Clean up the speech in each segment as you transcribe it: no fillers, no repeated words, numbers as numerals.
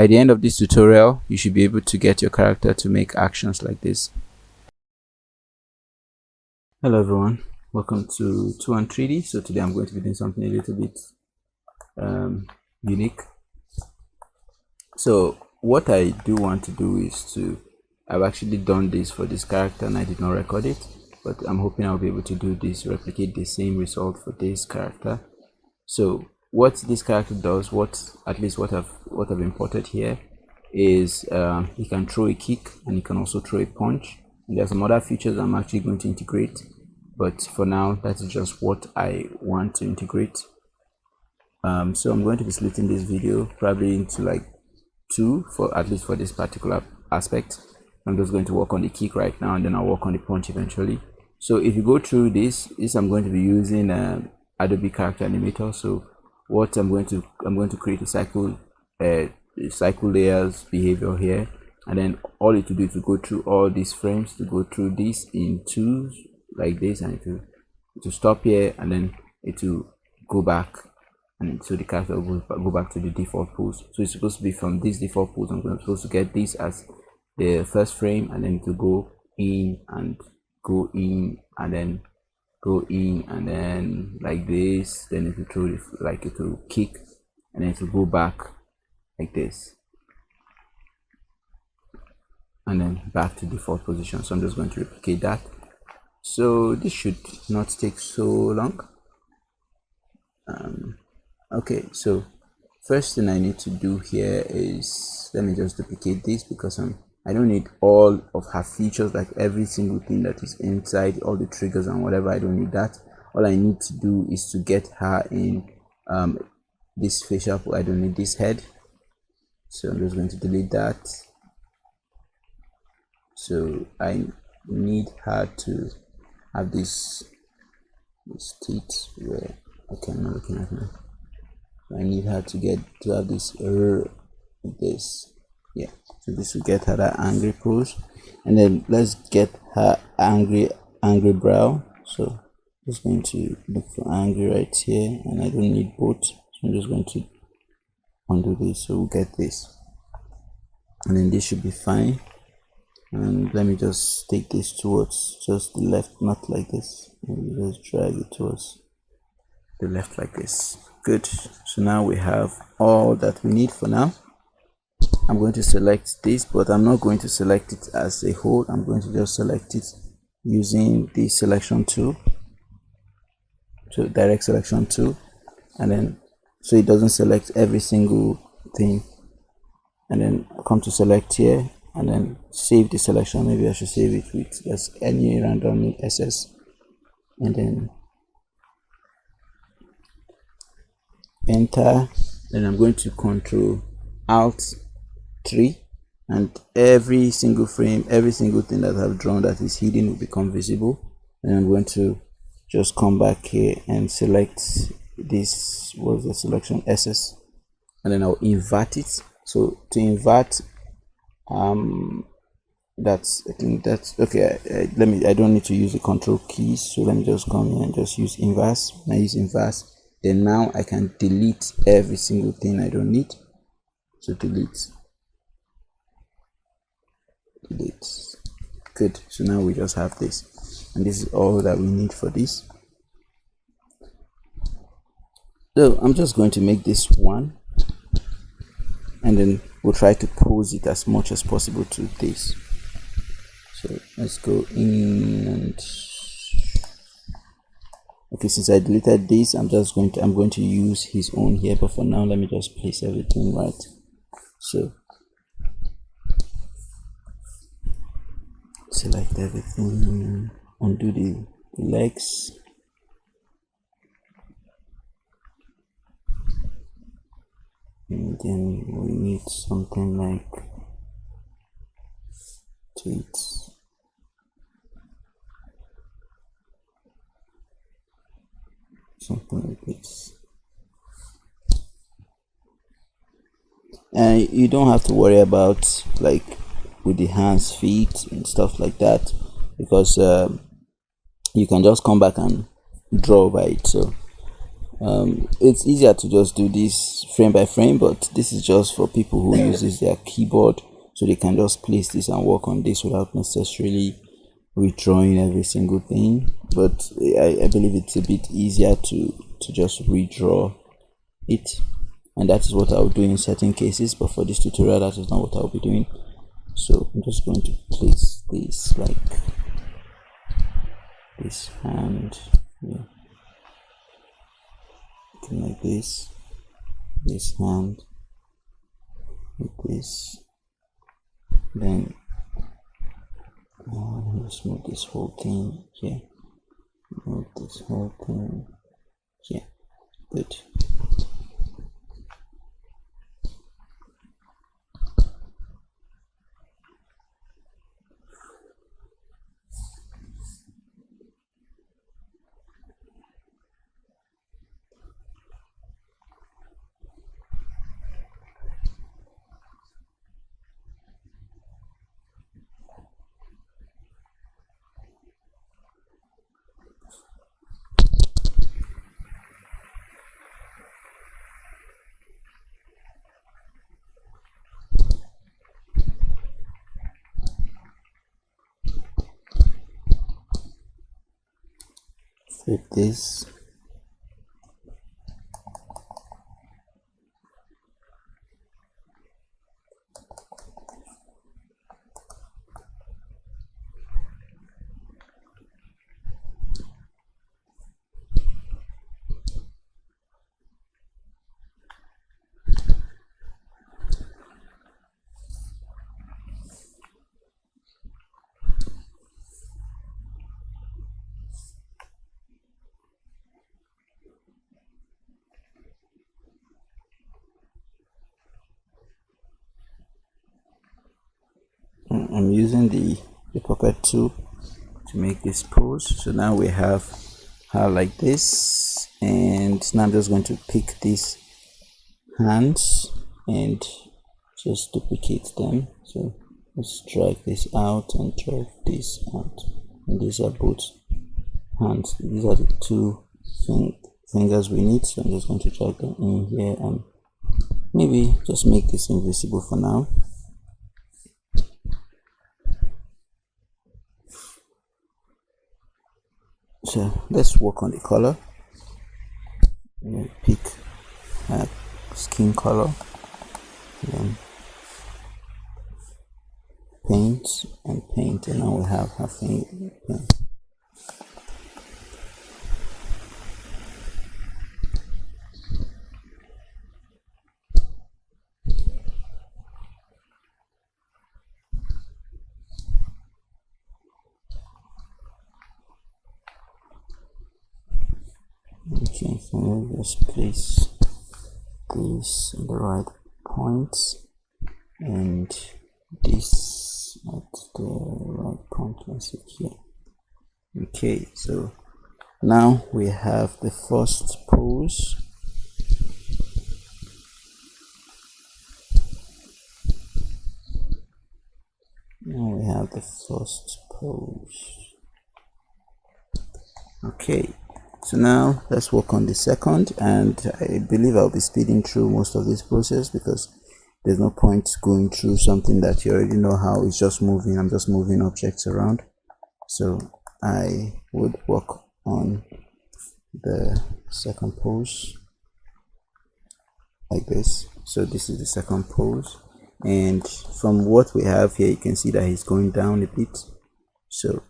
By the end of this tutorial, you should be able to get your character to make actions like this. Hello everyone, welcome to 2-3D. So today I'm going to be doing something a little bit unique. So what I do want to do is I've actually done this for this character and I did not record it, but I'm hoping I'll be able to do this, replicate the same result for this character. So what this character does, what I've imported here is he can throw a kick and he can also throw a punch. And there are some other features I'm actually going to integrate, but for now that is just what I want to integrate. So I'm going to be splitting this video probably into like two, for at least for this particular aspect. I'm just going to work on the kick right now, and then I'll work on the punch eventually. So if you go through this I'm going to be using Adobe character animator. So what I'm going to create a cycle layers behavior here, and then all it to do is to go through all these frames, to go through this in twos like this, and to stop here, and then it will go back, and so the character will go back to the default pose. So it's supposed to be from this default pose. I'm supposed to get this as the first frame, and then to go in and go in, and then go in, and then like this, then it will throw it, like it will kick, and then it will go back like this, and then back to default position. So I'm just going to replicate that. So this should not take so long. Okay, so first thing I need to do here is, let me just duplicate this because I don't need all of her features, like every single thing that is inside, all the triggers and whatever. I don't need that. All I need to do is to get her in this facial. I don't need this head, so I'm just going to delete that. So I need her to have this teeth where I'm not looking at her. I need her to have this like this. Yeah, so this will get her that angry pose, and then let's get her angry brow. So I'm just going to look for angry right here, and I don't need both, so I'm just going to undo this, so we'll get this, and then this should be fine. And let me just take this towards just the left, not like this. Maybe just drag it towards the left like this. Good. So now we have all that we need for now. I'm going to select this, but I'm not going to select it as a whole. I'm going to just select it using the selection tool, so direct selection tool, and then so it doesn't select every single thing. And then come to select here, and then save the selection. Maybe I should save it with just any random SS, and then enter. Then I'm going to Control Alt 3, and every single frame, every single thing that I've drawn that is hidden will become visible. And I'm going to just come back here and select this, was the selection SS, and then I'll invert it. So to invert, I think that's okay. I don't need to use the control keys, so let me just come here and just use inverse. When I use inverse, then now I can delete every single thing I don't need. So delete. Good. So now we just have this, and this is all that we need for this. So I'm just going to make this one, and then we'll try to pose it as much as possible to this. So let's go in, and okay, since I deleted this, I'm going to use his own here, but for now let me just place everything right. So select everything, undo the legs, and then we need something like teeth. Something like this. And you don't have to worry about like with the hands, feet and stuff like that, because you can just come back and draw by it. So It's easier to just do this frame by frame, but this is just for people who uses their keyboard, so they can just place this and work on this without necessarily redrawing every single thing. But I believe it's a bit easier to just redraw it, and that is what I'll do in certain cases, but for this tutorial that is not what I'll be doing. So I'm just going to place this like this hand here, like this hand with this, then let's move this whole thing here, move this whole thing here. Good. Flip this. I'm using the puppet tool to make this pose. So now we have her like this, and now I'm just going to pick these hands and just duplicate them. So let's drag this out and drag this out, and these are both hands. These are the two fingers we need, so I'm just going to drag them in here and maybe just make this invisible for now. So let's work on the color. Pick skin color, then paint, and now we have her finger. Okay, so we'll just place this in the right points and this at the right point. Let's see here. Okay, so now we have the first pose. Now we have the first pose. Okay, so now let's work on the second, and I believe I'll be speeding through most of this process because there's no point going through something that you already know how it's just moving. I'm just moving objects around, so I would work on the second pose like this. So this is the second pose, and from what we have here you can see that he's going down a bit, so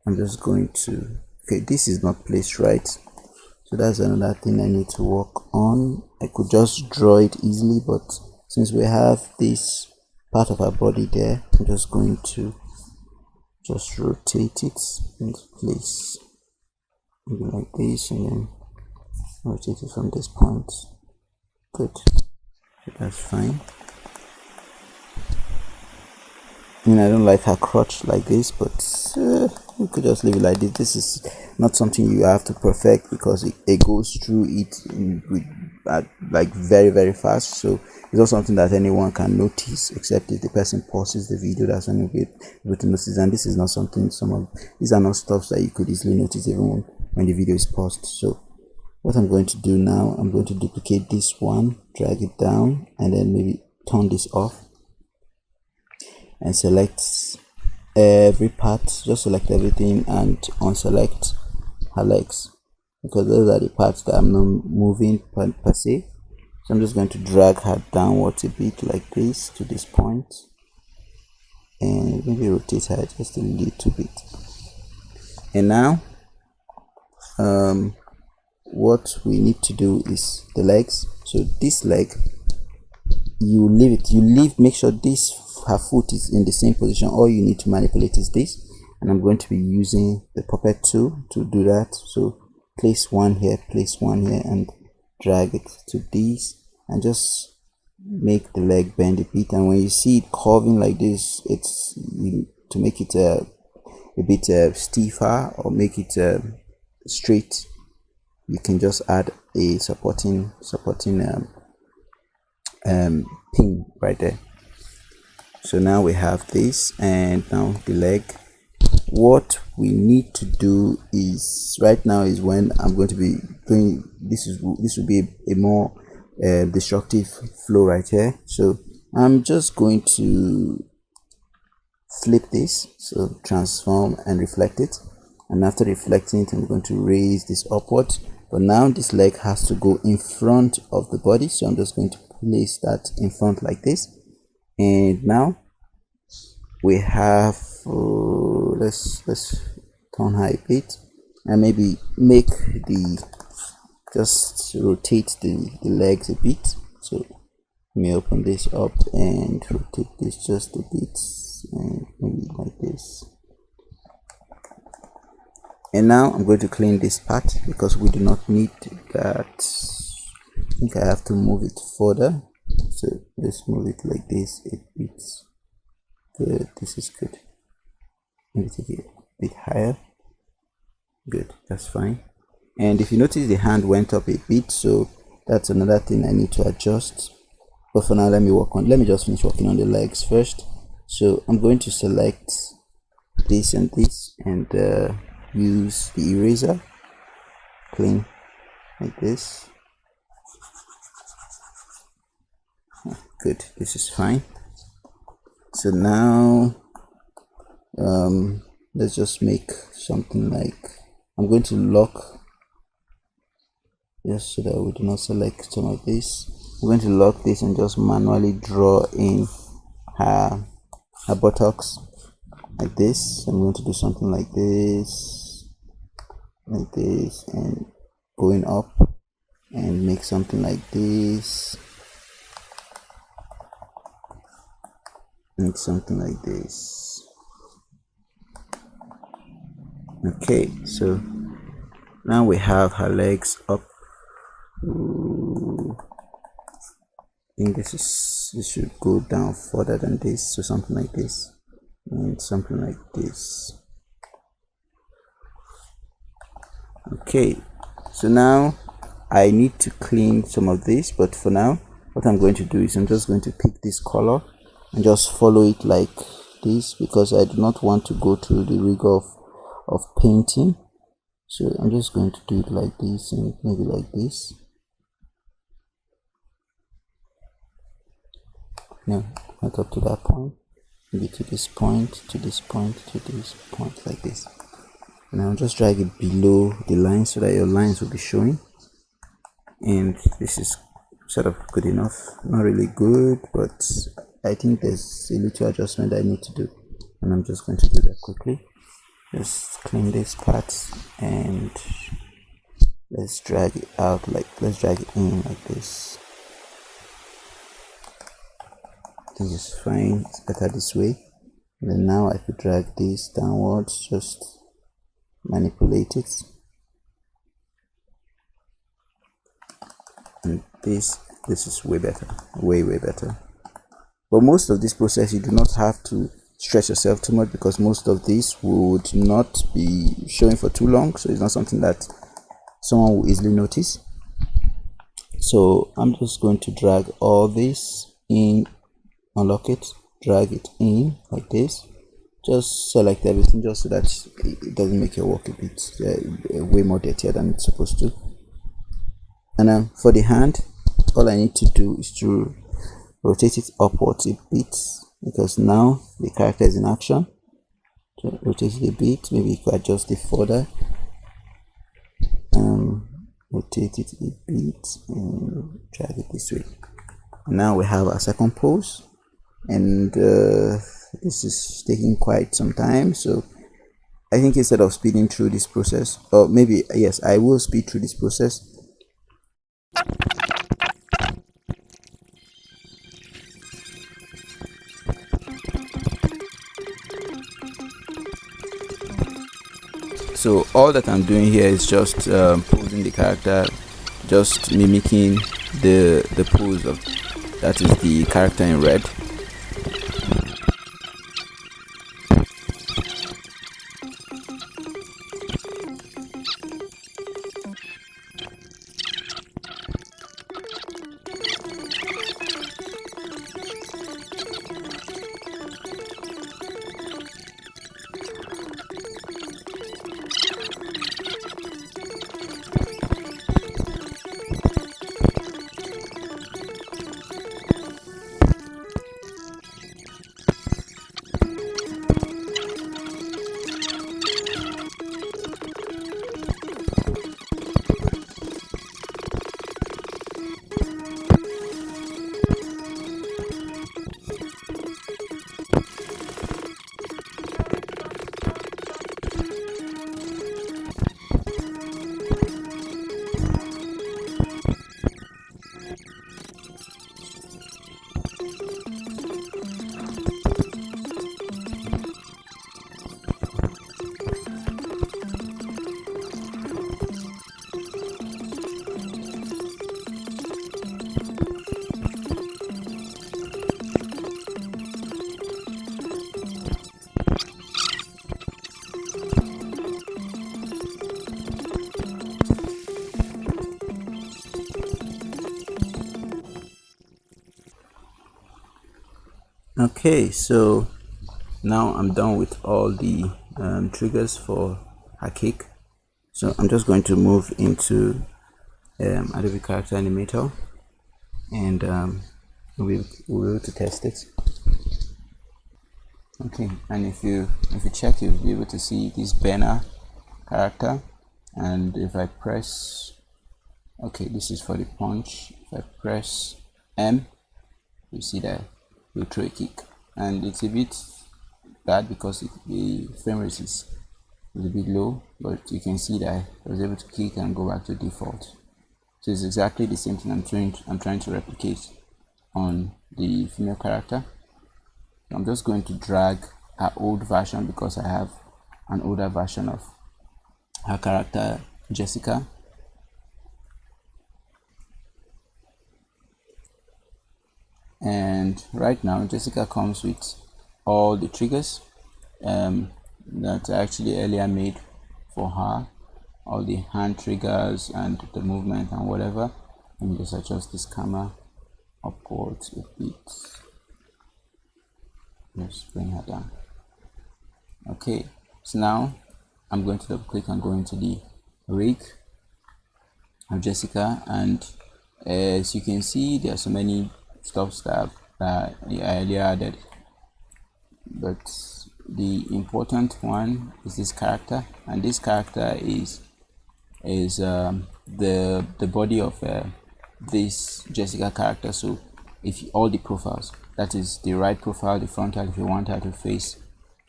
I'm just going to, okay, this is not placed right, so that's another thing I need to work on. I could just draw it easily, but since we have this part of our body there, I'm just going to just rotate it into place, maybe like this, and then rotate it from this point. Good, that's fine. I mean, I don't like her crotch like this, but you could just leave it like this. This is not something you have to perfect because it goes through it like very fast. So it's not something that anyone can notice, except if the person pauses the video. That's when you'll be able to notice. And this is not something, these are not stuff that you could easily notice even when the video is paused. So what I'm going to do now, I'm going to duplicate this one, drag it down, and then maybe turn this off and select every part. Just select everything and unselect her legs, because those are the parts that I'm not moving per se. So I'm just going to drag her downwards a bit like this to this point, and maybe rotate her just a little bit. And now what we need to do is the legs. So this leg, you make sure this her foot is in the same position. All you need to manipulate is this, and I'm going to be using the puppet tool to do that. So place one here, and drag it to this, and just make the leg bend a bit. And when you see it curving like this, it's to make it a bit stiffer or make it straight. You can just add a supporting pin right there. So now we have this, and now the leg. What we need to do is right now is when I'm going to be doing this will be a more destructive flow right here. So I'm just going to flip this, so transform and reflect it, and after reflecting it, I'm going to raise this upwards. But now this leg has to go in front of the body, so I'm just going to place that in front like this. And now we have let's turn her a bit, and maybe make just rotate the legs a bit. So let me open this up and rotate this just a bit, and maybe like this. And now I'm going to clean this part because we do not need that. I think I have to move it further, so let's move it like this a bit. Good, this is good. Maybe take it a bit higher. Good, that's fine. And if you notice, the hand went up a bit, so that's another thing I need to adjust. But for now, let me just finish working on the legs first. So I'm going to select this and this, and use the eraser, clean like this. Good, this is fine. So now let's just make something like, I'm going to lock, just so that we do not select some of this. I'm going to lock this and just manually draw in her buttocks like this. I'm going to do something like this, and going up, and make something like this, make something like this. Okay, so now we have her legs up. Ooh, I think this should go down further than this, so something like this, and something like this. Okay, so now I need to clean some of this, but for now what I'm going to do is I'm just going to pick this color and just follow it like this, because I do not want to go through the rigor of painting. So I'm just going to do it like this, and maybe like this. No, not up to that point, maybe to this point, to this point, to this point, like this. Now just drag it below the line so that your lines will be showing, and this is sort of good enough. Not really good, but I think there's a little adjustment I need to do, and I'm just going to do that quickly. Just clean this part, and let's drag it out, let's drag it in like this. I think it's fine, it's better this way. And then now I could drag this downwards, just manipulate it, and this is way better, way better. But most of this process, you do not have to stress yourself too much, because most of this would not be showing for too long, so it's not something that someone will easily notice. So I'm just going to drag all this in, unlock it, drag it in like this. Just select everything, just so that it doesn't make your work a bit way more dirtier than it's supposed to. And for the hand, all I need to do is to rotate it upwards a bit, because now the character is in action. So rotate it a bit, maybe you could adjust it further. Rotate it a bit and drag it this way. Now we have our second pose, and this is taking quite some time, so I think instead of speeding through this process, or maybe yes, I will speed through this process. So all that I'm doing here is just posing the character, just mimicking the pose of, that is the character in red. Okay, so now I'm done with all the triggers for her cake. So I'm just going to move into Adobe Character Animator, and we'll be able to test it. Okay, and if you check, you'll be able to see this banner character, and if I press, okay, this is for the punch. If I press M, you see that we throw a kick, and it's a bit bad because the frame rate is a bit low, but you can see that I was able to kick and go back to default. So it's exactly the same thing I'm trying to replicate on the female character. I'm just going to drag her old version because I have an older version of her character, Jessica. And right now Jessica comes with all the triggers that I actually earlier made for her, all the hand triggers and the movement and whatever. Let me just adjust this camera upwards a bit. Just bring her down. Okay, so now I'm going to double click and go into the rig of Jessica, and as you can see, there are so many stuff that I earlier added, but the important one is this character, and this character is the body of this Jessica character. So if all the profiles, that is the right profile, the frontal, if you want her to face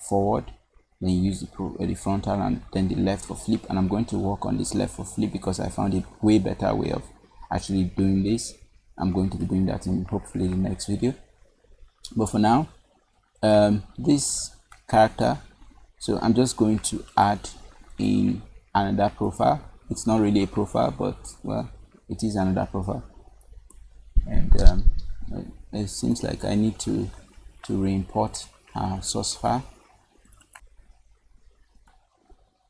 forward, then you use the frontal, and then the left for flip. And I'm going to work on this left for flip because I found it way better way of actually doing this. I'm going to be doing that in hopefully the next video, but for now, this character, so I'm just going to add in another profile. It's not really a profile, but well, it is another profile, and it seems like I need to re-import our source file.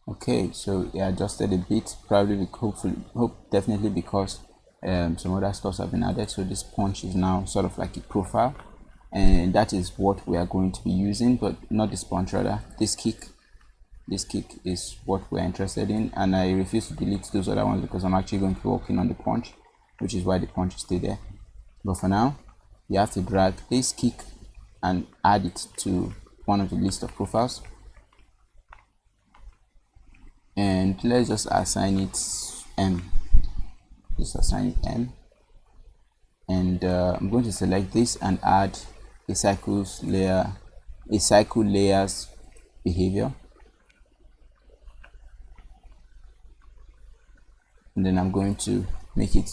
Okay, so I adjusted a bit, probably definitely because some other stuff have been added. So this punch is now sort of like a profile, and that is what we are going to be using, but not this punch, rather this kick. This kick is what we're interested in, and I refuse to delete those other ones because I'm actually going to be working on the punch. which is why the punch is still there. But for now, you have to drag this kick and add it to one of the list of profiles, and let's just assign it M. Just assign it M, and I'm going to select this and add a cycle layers behavior, and then I'm going to make it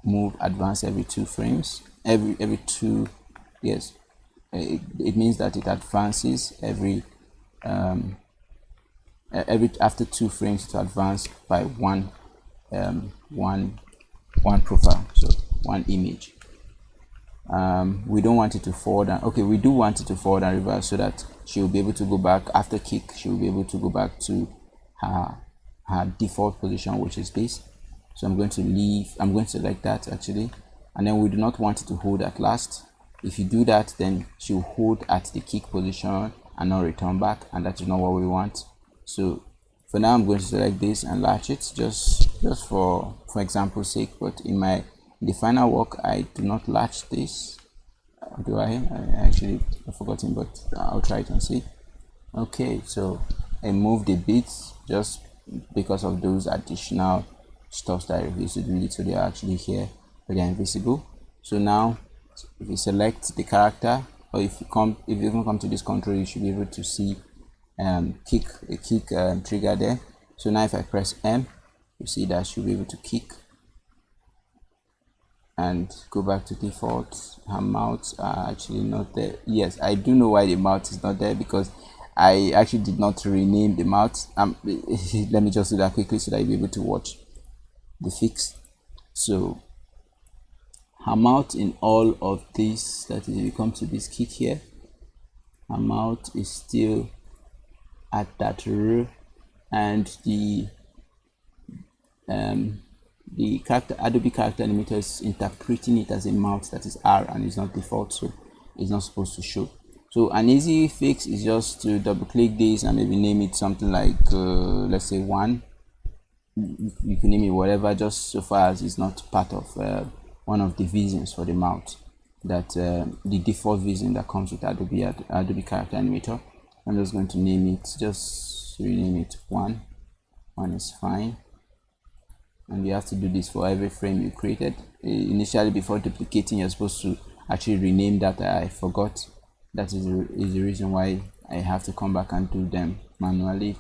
move advance every 2 frames, every 2, yes, it means that it advances every after 2 frames to advance by one profile, so one image. We don't want it to forward and okay, we do want it to forward and reverse, so that she will be able to go back after kick. She will be able to go back to her default position, which is this. So I'm going to select that actually, and then we do not want it to hold at last. If you do that, then she will hold at the kick position and not return back, and that is not what we want. So for now, I'm going to select this and latch it just for example's sake. But in the final work, I do not latch this. Do I actually, I've forgotten, but I'll try it and see. Okay, so I moved a bit just because of those additional stuff that I refused to delete, so they are actually here, but they're invisible. So now, if you select the character, or if you even come to this control, you should be able to see kick trigger there. So now if I press M, you see that I should be able to kick and go back to default. Her mouths are actually not there. Yes, I do know why the mouth is not there, because I actually did not rename the mouth. Let me just do that quickly so that you'll be able to watch the fix. So her mouth in all of this, that is, if you come to this kick here, her mouth is still at that row, and the Adobe character animator is interpreting it as a mouth that is R and is not default, so it's not supposed to show. So an easy fix is just to double click this and maybe name it something like let's say 1. You can name it whatever, just so far as it's not part of one of the visions for the mouth, that the default vision that comes with Adobe character animator. I'm just going to name it, just rename it 1. 1 is fine, and you have to do this for every frame you created. Initially, before duplicating, you're supposed to actually rename that. I forgot. That is the reason why I have to come back and do them manually.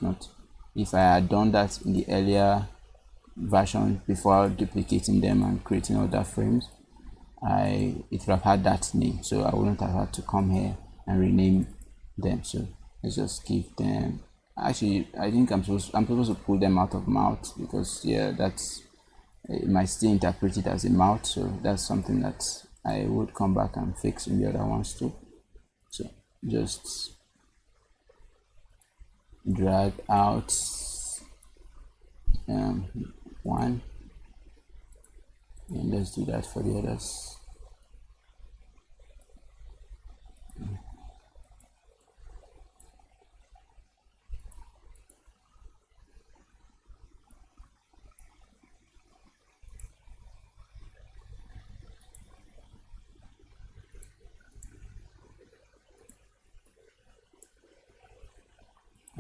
If I had done that in the earlier version before duplicating them and creating other frames, it would have had that name, so I wouldn't have had to come here and rename them. So let's just give them, actually I think I'm supposed to pull them out of mouth, because yeah, that's, it might still interpret it as a mouth, so that's something that I would come back and fix in the other ones too. So just drag out 1, and let's do that for the others.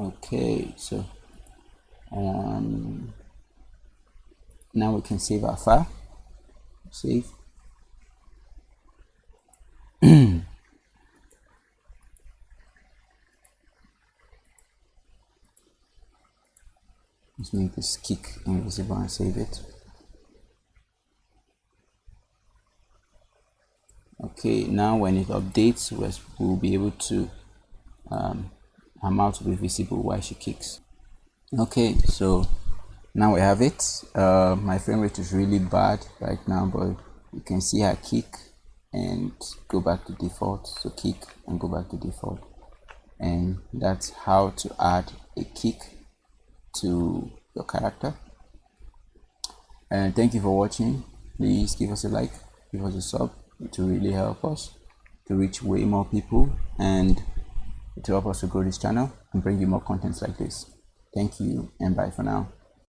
Okay, so now we can save our file. Save. Let's make this kick invisible and save it. Okay, now when it updates, we'll be able to her mouth will be visible while she kicks. Okay, so now we have it. My frame rate is really bad right now, but you can see her kick and go back to default. So kick and go back to default, and that's how to add a kick to your character. And thank you for watching. Please give us a like, give us a sub. It will really help us to reach way more people, and to help us to grow this channel and bring you more contents like this. Thank you, and bye for now.